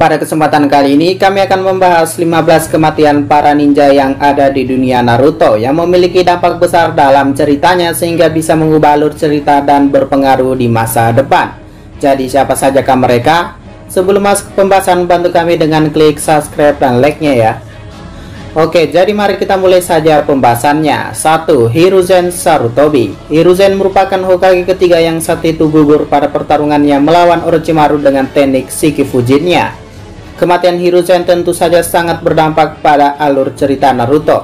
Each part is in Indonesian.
Pada kesempatan kali ini kami akan membahas 15 kematian para ninja yang ada di dunia Naruto yang memiliki dampak besar dalam ceritanya sehingga bisa mengubah alur cerita dan berpengaruh di masa depan. Jadi siapa sajakah mereka? Sebelum masuk ke pembahasan, bantu kami dengan klik subscribe dan like-nya ya. Oke, jadi mari kita mulai saja pembahasannya. 1. Hiruzen Sarutobi. Hiruzen merupakan Hokage ketiga yang saat itu gugur pada pertarungannya melawan Orochimaru dengan teknik Shikifujinnya. Kematian Hiruzen tentu saja sangat berdampak pada alur cerita Naruto.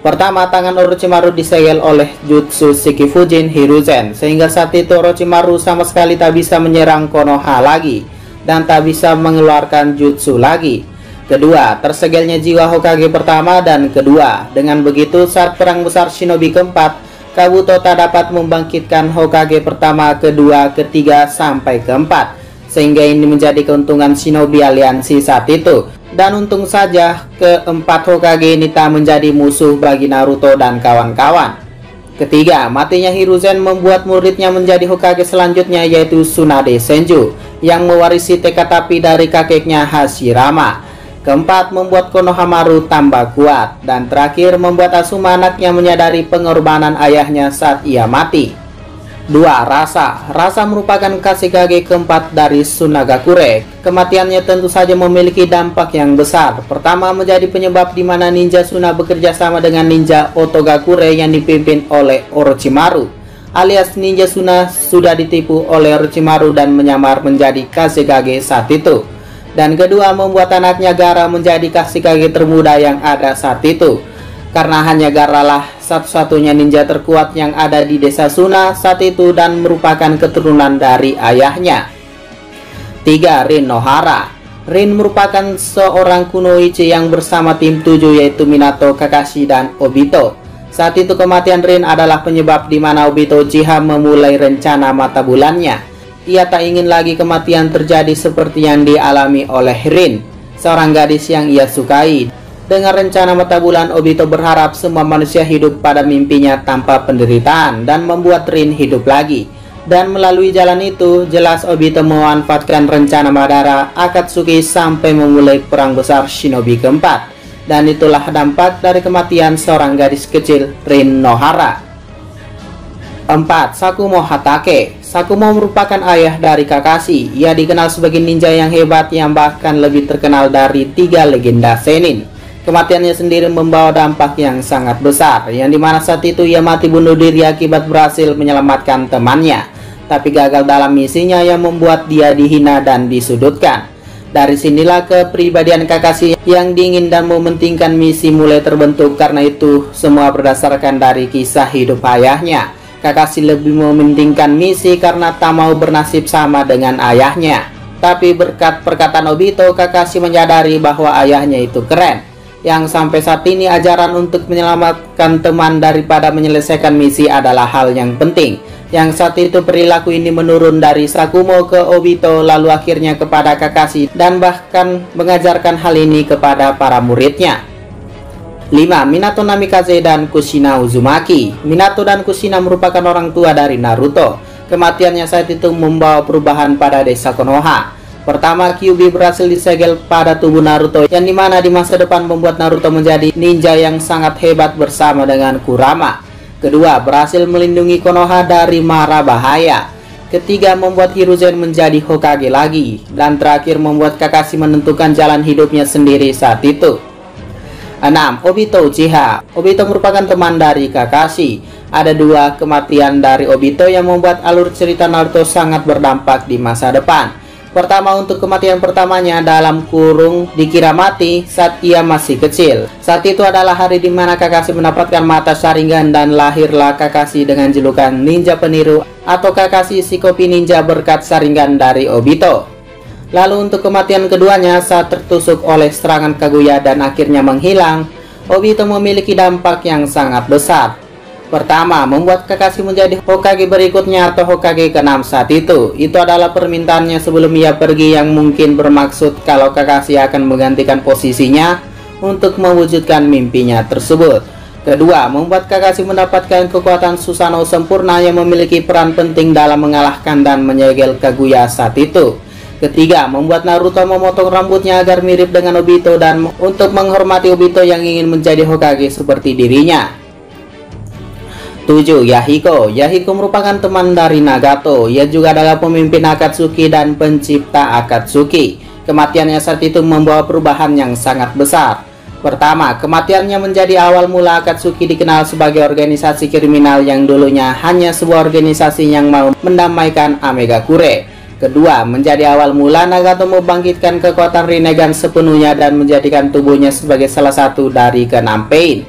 Pertama, tangan Orochimaru disegel oleh jutsu Shikifujin Hiruzen, sehingga saat itu Orochimaru sama sekali tak bisa menyerang Konoha lagi dan tak bisa mengeluarkan jutsu lagi. Kedua, tersegelnya jiwa Hokage pertama dan kedua. Dengan begitu, saat perang besar shinobi keempat, Kabuto tak dapat membangkitkan Hokage pertama, kedua, ketiga, sampai keempat, sehingga ini menjadi keuntungan shinobi aliansi saat itu. Dan untung saja keempat Hokage ini tak menjadi musuh bagi Naruto dan kawan-kawan. Ketiga, matinya Hiruzen membuat muridnya menjadi Hokage selanjutnya, yaitu Tsunade Senju, yang mewarisi tekad api dari kakeknya Hashirama. Keempat, membuat Konohamaru tambah kuat. Dan terakhir, membuat Asuma anaknya menyadari pengorbanan ayahnya saat ia mati. 2. Rasa merupakan Kashikage keempat dari Tsunagakure. Kematiannya tentu saja memiliki dampak yang besar. Pertama, menjadi penyebab di mana ninja Suna bekerja sama dengan ninja Otogakure yang dipimpin oleh Orochimaru, alias ninja Suna sudah ditipu oleh Orochimaru dan menyamar menjadi Kashikage saat itu. Dan kedua, membuat anaknya Gaara menjadi Kashikage termuda yang ada saat itu, karena hanya Gaara lah satu-satunya ninja terkuat yang ada di desa Suna saat itu dan merupakan keturunan dari ayahnya. 3. Rin Nohara. Rin merupakan seorang kunoichi yang bersama tim 7, yaitu Minato, Kakashi, dan Obito. Saat itu kematian Rin adalah penyebab di mana Obito Uchiha memulai rencana mata bulannya. Ia tak ingin lagi kematian terjadi seperti yang dialami oleh Rin, seorang gadis yang ia sukai. Dengan rencana mata bulan, Obito berharap semua manusia hidup pada mimpinya tanpa penderitaan dan membuat Rin hidup lagi. Dan melalui jalan itu, jelas Obito memanfaatkan rencana Madara Akatsuki sampai memulai perang besar shinobi keempat. Dan itulah dampak dari kematian seorang gadis kecil, Rin Nohara. 4. Sakumo Hatake. Sakumo merupakan ayah dari Kakashi. Ia dikenal sebagai ninja yang hebat yang bahkan lebih terkenal dari 3 legenda Senin. Kematiannya sendiri membawa dampak yang sangat besar, yang dimana saat itu ia mati bunuh diri akibat berhasil menyelamatkan temannya, tapi gagal dalam misinya yang membuat dia dihina dan disudutkan. Dari sinilah kepribadian Kakashi yang dingin dan mementingkan misi mulai terbentuk. Karena itu semua berdasarkan dari kisah hidup ayahnya. Kakashi lebih mementingkan misi karena tak mau bernasib sama dengan ayahnya. Tapi berkat perkataan Obito, Kakashi menyadari bahwa ayahnya itu keren, yang sampai saat ini ajaran untuk menyelamatkan teman daripada menyelesaikan misi adalah hal yang penting. Yang saat itu perilaku ini menurun dari Sakumo ke Obito, lalu akhirnya kepada Kakashi, dan bahkan mengajarkan hal ini kepada para muridnya. 5. Minato Namikaze dan Kushina Uzumaki. Minato dan Kushina merupakan orang tua dari Naruto. Kematiannya saat itu membawa perubahan pada desa Konoha. Pertama, Kyuubi berhasil disegel pada tubuh Naruto, yang dimana di masa depan membuat Naruto menjadi ninja yang sangat hebat bersama dengan Kurama. Kedua, berhasil melindungi Konoha dari mara bahaya. Ketiga, membuat Hiruzen menjadi Hokage lagi. Dan terakhir, membuat Kakashi menentukan jalan hidupnya sendiri saat itu. 6. Obito Uchiha. Obito merupakan teman dari Kakashi. Ada 2 kematian dari Obito yang membuat alur cerita Naruto sangat berdampak di masa depan. Pertama, untuk kematian pertamanya dalam kurung dikira mati saat ia masih kecil. Saat itu adalah hari di mana Kakashi mendapatkan mata Sharingan dan lahirlah Kakashi dengan julukan ninja peniru atau Kakashi Shikobi Ninja berkat Sharingan dari Obito. Lalu untuk kematian keduanya saat tertusuk oleh serangan Kaguya dan akhirnya menghilang, Obito memiliki dampak yang sangat besar. Pertama, membuat Kakashi menjadi Hokage berikutnya atau Hokage ke-6 saat itu. Itu adalah permintaannya sebelum ia pergi, yang mungkin bermaksud kalau Kakashi akan menggantikan posisinya untuk mewujudkan mimpinya tersebut. Kedua, membuat Kakashi mendapatkan kekuatan Susanoo sempurna yang memiliki peran penting dalam mengalahkan dan menyegel Kaguya saat itu. Ketiga, membuat Naruto memotong rambutnya agar mirip dengan Obito dan untuk menghormati Obito yang ingin menjadi Hokage seperti dirinya. 7. Yahiko. Yahiko merupakan teman dari Nagato. Ia juga adalah pemimpin Akatsuki dan pencipta Akatsuki. Kematiannya saat itu membawa perubahan yang sangat besar. Pertama, kematiannya menjadi awal mula Akatsuki dikenal sebagai organisasi kriminal yang dulunya hanya sebuah organisasi yang mau mendamaikan Amegakure. Kedua, menjadi awal mula Nagato membangkitkan kekuatan Rinnegan sepenuhnya dan menjadikan tubuhnya sebagai salah satu dari ke-6 Pain.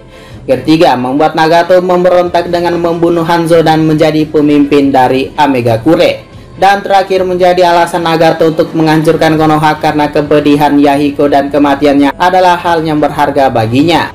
Ketiga, membuat Nagato memberontak dengan membunuh Hanzo dan menjadi pemimpin dari Amegakure. Dan terakhir, menjadi alasan Nagato untuk menghancurkan Konoha karena kepedihan Yahiko dan kematiannya adalah hal yang berharga baginya.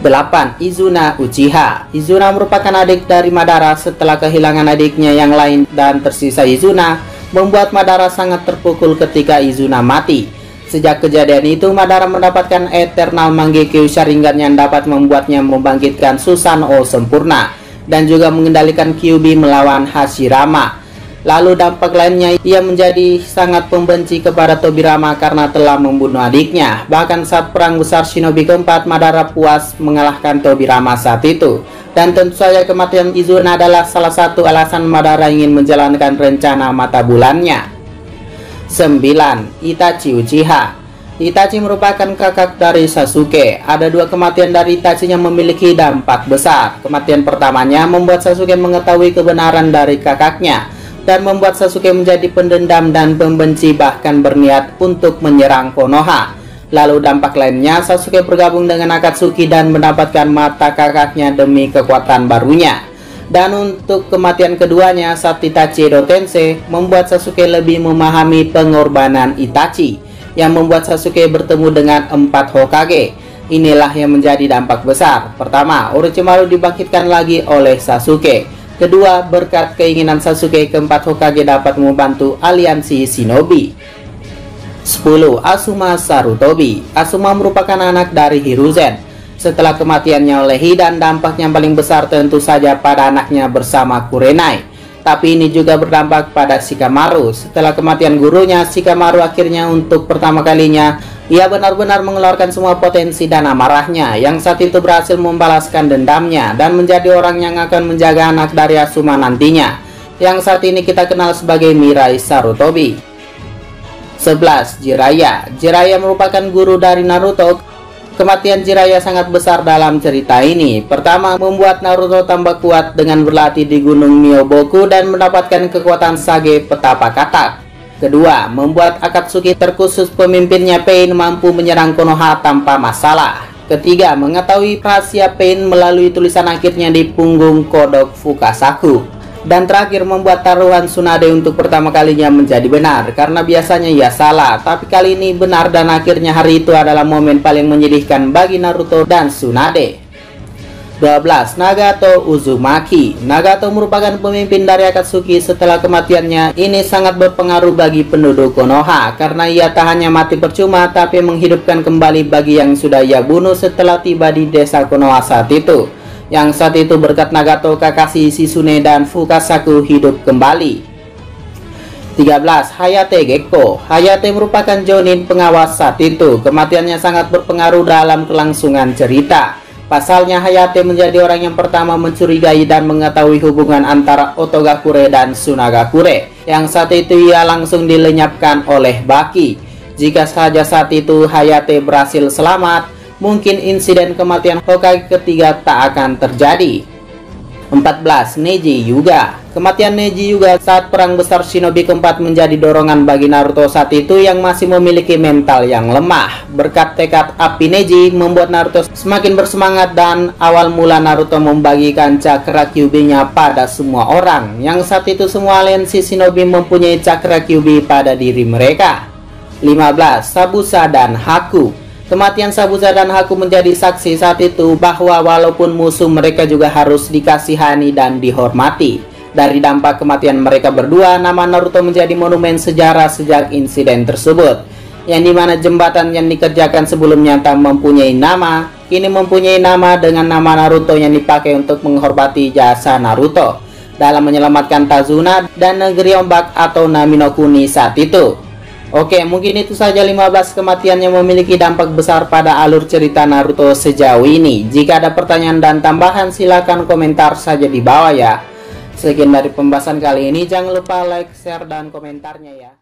8. Izuna Uchiha. Izuna merupakan adik dari Madara. Setelah kehilangan adiknya yang lain dan tersisa Izuna, membuat Madara sangat terpukul ketika Izuna mati. Sejak kejadian itu, Madara mendapatkan Eternal Mangekyo Sharingan yang dapat membuatnya membangkitkan Susanoo sempurna dan juga mengendalikan Kyuubi melawan Hashirama. Lalu dampak lainnya, ia menjadi sangat pembenci kepada Tobirama karena telah membunuh adiknya. Bahkan saat perang besar Shinobi keempat, Madara puas mengalahkan Tobirama saat itu. Dan tentu saja kematian Izuna adalah salah satu alasan Madara ingin menjalankan rencana mata bulannya. 9. Itachi Uchiha. Itachi merupakan kakak dari Sasuke. Ada dua kematian dari Itachi yang memiliki dampak besar. Kematian pertamanya membuat Sasuke mengetahui kebenaran dari kakaknya dan membuat Sasuke menjadi pendendam dan pembenci, bahkan berniat untuk menyerang Konoha. Lalu dampak lainnya, Sasuke bergabung dengan Akatsuki dan mendapatkan mata kakaknya demi kekuatan barunya. Dan untuk kematian keduanya saat Itachi Edo Tensei, membuat Sasuke lebih memahami pengorbanan Itachi, yang membuat Sasuke bertemu dengan 4 Hokage. Inilah yang menjadi dampak besar. Pertama, Orochimaru dibangkitkan lagi oleh Sasuke. Kedua, berkat keinginan Sasuke, keempat Hokage dapat membantu aliansi Shinobi. 10. Asuma Sarutobi. Asuma merupakan anak dari Hiruzen. Setelah kematiannya oleh Hidan, dampak yang paling besar tentu saja pada anaknya bersama Kurenai. Tapi ini juga berdampak pada Shikamaru. Setelah kematian gurunya, Shikamaru akhirnya untuk pertama kalinya ia benar-benar mengeluarkan semua potensi dan amarahnya, yang saat itu berhasil membalaskan dendamnya dan menjadi orang yang akan menjaga anak dari Asuma nantinya, yang saat ini kita kenal sebagai Mirai Sarutobi. 11. Jiraiya. Jiraiya merupakan guru dari Naruto. Kematian Jiraiya sangat besar dalam cerita ini. Pertama, membuat Naruto tambah kuat dengan berlatih di Gunung Myoboku dan mendapatkan kekuatan Sage Petapa Katak. Kedua, membuat Akatsuki terkhusus pemimpinnya Pain mampu menyerang Konoha tanpa masalah. Ketiga, mengetahui rahasia Pain melalui tulisan akhirnya di punggung kodok Fukasaku. Dan terakhir, membuat taruhan Tsunade untuk pertama kalinya menjadi benar, karena biasanya ia salah, tapi kali ini benar dan akhirnya hari itu adalah momen paling menyedihkan bagi Naruto dan Tsunade. 12. Nagato Uzumaki. Nagato merupakan pemimpin dari Akatsuki. Setelah kematiannya, ini sangat berpengaruh bagi penduduk Konoha karena ia tak hanya mati percuma tapi menghidupkan kembali bagi yang sudah ia bunuh setelah tiba di desa Konoha saat itu. Yang saat itu berkat Nagato, Kakashi, Shizune, dan Fukasaku hidup kembali. 13. Hayate Gekko. Hayate merupakan jonin pengawas saat itu. Kematiannya sangat berpengaruh dalam kelangsungan cerita. Pasalnya, Hayate menjadi orang yang pertama mencurigai dan mengetahui hubungan antara Otogakure dan Tsunagakure, yang saat itu ia langsung dilenyapkan oleh Baki. Jika saja saat itu Hayate berhasil selamat, mungkin insiden kematian Hokage ketiga tak akan terjadi. 14. Neji Hyuga. Kematian Neji Hyuga saat perang besar Shinobi keempat menjadi dorongan bagi Naruto saat itu yang masih memiliki mental yang lemah. Berkat tekad api Neji membuat Naruto semakin bersemangat dan awal mula Naruto membagikan cakra Kyuubi-nya pada semua orang, yang saat itu semua aliansi Shinobi mempunyai cakra Kyuubi pada diri mereka. 15. Sabusa dan Haku. Kematian Sabusa dan Haku menjadi saksi saat itu bahwa walaupun musuh mereka juga harus dikasihani dan dihormati. Dari dampak kematian mereka berdua, nama Naruto menjadi monumen sejarah sejak insiden tersebut. Yang dimana jembatan yang dikerjakan sebelumnya tak mempunyai nama, kini mempunyai nama dengan nama Naruto yang dipakai untuk menghormati jasa Naruto. dalam menyelamatkan Tazuna dan negeri ombak atau Nami no Kuni saat itu. Oke, mungkin itu saja 15 kematian yang memiliki dampak besar pada alur cerita Naruto sejauh ini. Jika ada pertanyaan dan tambahan, silahkan komentar saja di bawah ya. Sekian dari pembahasan kali ini, jangan lupa like, share, dan komentarnya ya.